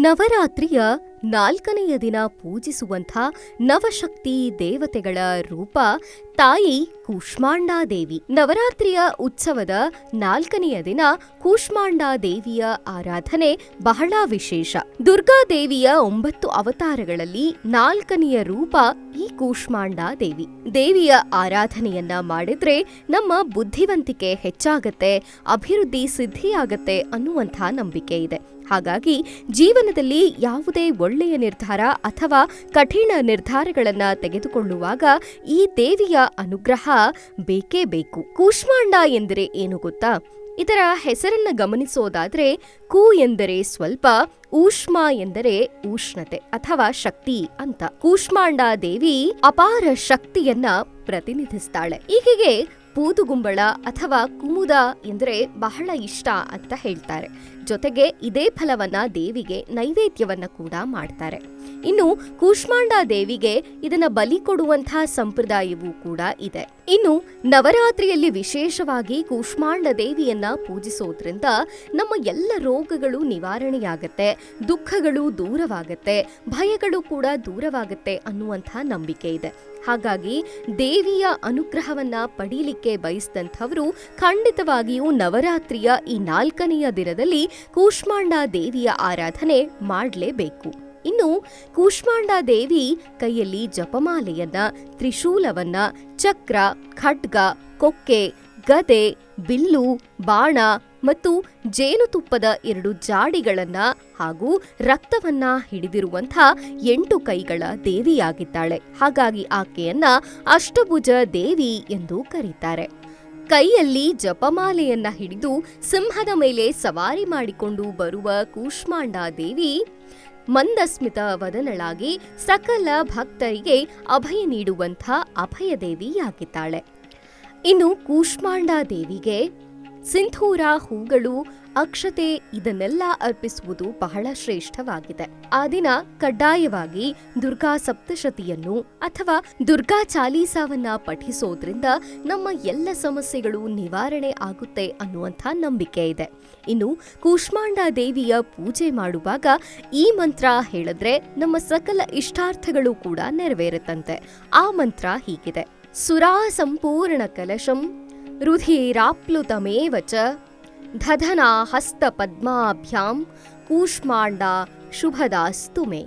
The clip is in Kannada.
ನವರಾತ್ರಿಯ 4ನೆಯ ದಿನ ಪೂಜಿಸುವಂಥ ನವಶಕ್ತಿ ದೇವತೆಗಳ ರೂಪ ತಾಯಿ ಕೂಷ್ಮಾಂಡಾ ದೇವಿ. ನವರಾತ್ರಿಯ ಉತ್ಸವದ 4ನೆಯ ದಿನ ಕೂಷ್ಮಾಂಡಾ ದೇವಿಯ ಆರಾಧನೆ ಬಹಳ ವಿಶೇಷ. ದುರ್ಗಾದೇವಿಯ 9 ಅವತಾರಗಳಲ್ಲಿ 4ನೆಯ ರೂಪ ಈ ಕೂಷ್ಮಾಂಡಾ ದೇವಿ. ದೇವಿಯ ಆರಾಧನೆಯನ್ನ ಮಾಡಿದ್ರೆ ನಮ್ಮ ಬುದ್ಧಿವಂತಿಕೆ ಹೆಚ್ಚಾಗತ್ತೆ, ಅಭಿವೃದ್ಧಿ ಸಿದ್ಧಿಯಾಗತ್ತೆ ಅನ್ನುವಂಥ ನಂಬಿಕೆ ಇದೆ. ಹಾಗಾಗಿ ಜೀವನದಲ್ಲಿ ಯಾವುದೇ ಒಳ್ಳೆಯ ನಿರ್ಧಾರ ಅಥವಾ ಕಠಿಣ ನಿರ್ಧಾರಗಳನ್ನ ತೆಗೆದುಕೊಳ್ಳುವಾಗ ಈ ದೇವಿಯ ಅನುಗ್ರಹ ಬೇಕೇ ಬೇಕು. ಕೂಷ್ಮಾಂಡಾ ಎಂದರೆ ಏನು ಗೊತ್ತಾ? ಇದರ ಹೆಸರನ್ನ ಗಮನಿಸೋದಾದ್ರೆ ಕು ಎಂದರೆ ಸ್ವಲ್ಪ, ಊಷ್ಮ ಎಂದರೆ ಉಷ್ಣತೆ ಅಥವಾ ಶಕ್ತಿ ಅಂತ. ಕೂಷ್ಮಾಂಡಾ ದೇವಿ ಅಪಾರ ಶಕ್ತಿಯನ್ನ ಪ್ರತಿನಿಧಿಸ್ತಾಳೆ. ಈಕೆಗೆ ಪೂದುಗುಂಬಳ ಅಥವಾ ಕುಮುದ ಎಂದರೆ ಬಹಳ ಇಷ್ಟ ಅಂತ ಹೇಳ್ತಾರೆ. ಜೊತೆಗೆ ಇದೇ ಫಲವನ್ನ ದೇವಿಗೆ ನೈವೇದ್ಯವನ್ನ ಕೂಡ ಮಾಡ್ತಾರೆ. ಇನ್ನು ಕೂಷ್ಮಾಂಡಾ ದೇವಿಗೆ ಇದನ್ನ ಬಲಿ ಕೊಡುವಂತಹ ಸಂಪ್ರದಾಯವೂ ಕೂಡ ಇದೆ. ಇನ್ನು ನವರಾತ್ರಿಯಲ್ಲಿ ವಿಶೇಷವಾಗಿ ಕೂಷ್ಮಾಂಡ ದೇವಿಯನ್ನ ಪೂಜಿಸೋದ್ರಿಂದ ನಮ್ಮ ಎಲ್ಲ ರೋಗಗಳು ನಿವಾರಣೆಯಾಗತ್ತೆ, ದುಃಖಗಳು ದೂರವಾಗತ್ತೆ, ಭಯಗಳು ಕೂಡ ದೂರವಾಗತ್ತೆ ಅನ್ನುವಂಥ ನಂಬಿಕೆ ಇದೆ. ಹಾಗಾಗಿ ದೇವಿಯ ಅನುಗ್ರಹವನ್ನ ಪಡೀಲಿಕ್ಕೆ ಬಯಸಿದಂಥವರು ಖಂಡಿತವಾಗಿಯೂ ನವರಾತ್ರಿಯ ಈ 4ನೆಯ ದಿನದಲ್ಲಿ ಕೂಷ್ಮಾಂಡಾ ದೇವಿಯ ಆರಾಧನೆ ಮಾಡಲೇಬೇಕು. ಇನ್ನು ಕೂಷ್ಮಾಂಡಾ ದೇವಿ ಕೈಯಲ್ಲಿ ಜಪಮಾಲೆಯನ್ನ, ತ್ರಿಶೂಲವನ್ನ, ಚಕ್ರ, ಖಡ್ಗ, ಕೊಕ್ಕೆ, ಗದೆ, ಬಿಲ್ಲು, ಬಾಣ ಮತ್ತು ಜೇನುತುಪ್ಪದ 2 ಜಾಡಿಗಳನ್ನ ಹಾಗೂ ರಕ್ತವನ್ನ ಹಿಡಿದಿರುವಂಥ 8 ಕೈಗಳ ದೇವಿಯಾಗಿದ್ದಾಳೆ. ಹಾಗಾಗಿ ಆಕೆಯನ್ನ ಅಷ್ಟಭುಜ ದೇವಿ ಎಂದು ಕರೀತಾರೆ. ಕೈಯಲ್ಲಿ ಜಪಮಾಲೆಯನ್ನ ಹಿಡಿದು ಸಿಂಹದ ಮೇಲೆ ಸವಾರಿ ಮಾಡಿಕೊಂಡು ಬರುವ ಕೂಷ್ಮಾಂಡಾ ದೇವಿ ಮಂದಸ್ಮಿತ ವದನಳಾಗಿ ಸಕಲ ಭಕ್ತರಿಗೆ ಅಭಯ ನೀಡುವಂಥ ಅಭಯದೇವಿಯಾಗಿದ್ದಾಳೆ. ಇನ್ನು ಕೂಷ್ಮಾಂಡಾ ದೇವಿಗೆ ಸಿಂಧೂರ, ಹೂಗಳು, ಅಕ್ಷತೆ ಇದನ್ನೆಲ್ಲ ಅರ್ಪಿಸುವುದು ಬಹಳ ಶ್ರೇಷ್ಠವಾಗಿದೆ. ಆ ದಿನ ಕಡ್ಡಾಯವಾಗಿ ದುರ್ಗಾ ಸಪ್ತಶತಿಯನ್ನು ಅಥವಾ ದುರ್ಗಾ ಚಾಲೀಸಾವನ್ನ ಪಠಿಸೋದ್ರಿಂದ ನಮ್ಮ ಎಲ್ಲ ಸಮಸ್ಯೆಗಳು ನಿವಾರಣೆ ಆಗುತ್ತೆ ಅನ್ನುವಂಥ ನಂಬಿಕೆ ಇದೆ. ಇನ್ನು ಕೂಷ್ಮಾಂಡಾ ದೇವಿಯ ಪೂಜೆ ಮಾಡುವಾಗ ಈ ಮಂತ್ರ ಹೇಳಿದ್ರೆ ನಮ್ಮ ಸಕಲ ಇಷ್ಟಾರ್ಥಗಳು ಕೂಡ ನೆರವೇರುತ್ತಂತೆ. ಆ ಮಂತ್ರ ಹೀಗಿದೆ: ಸುರಾ ಸಂಪೂರ್ಣ ಕಲಶಂ ರುಧಿರಾಪ್ಲುತಮೇವ ಚ ದಧನಾ ಹಸ್ತ ಪದ್ಮಾಭ್ಯಾಂ ಕೂಷ್ಮಾಂಡಾ ಶುಭದಾಸ್ತು ಮೇ.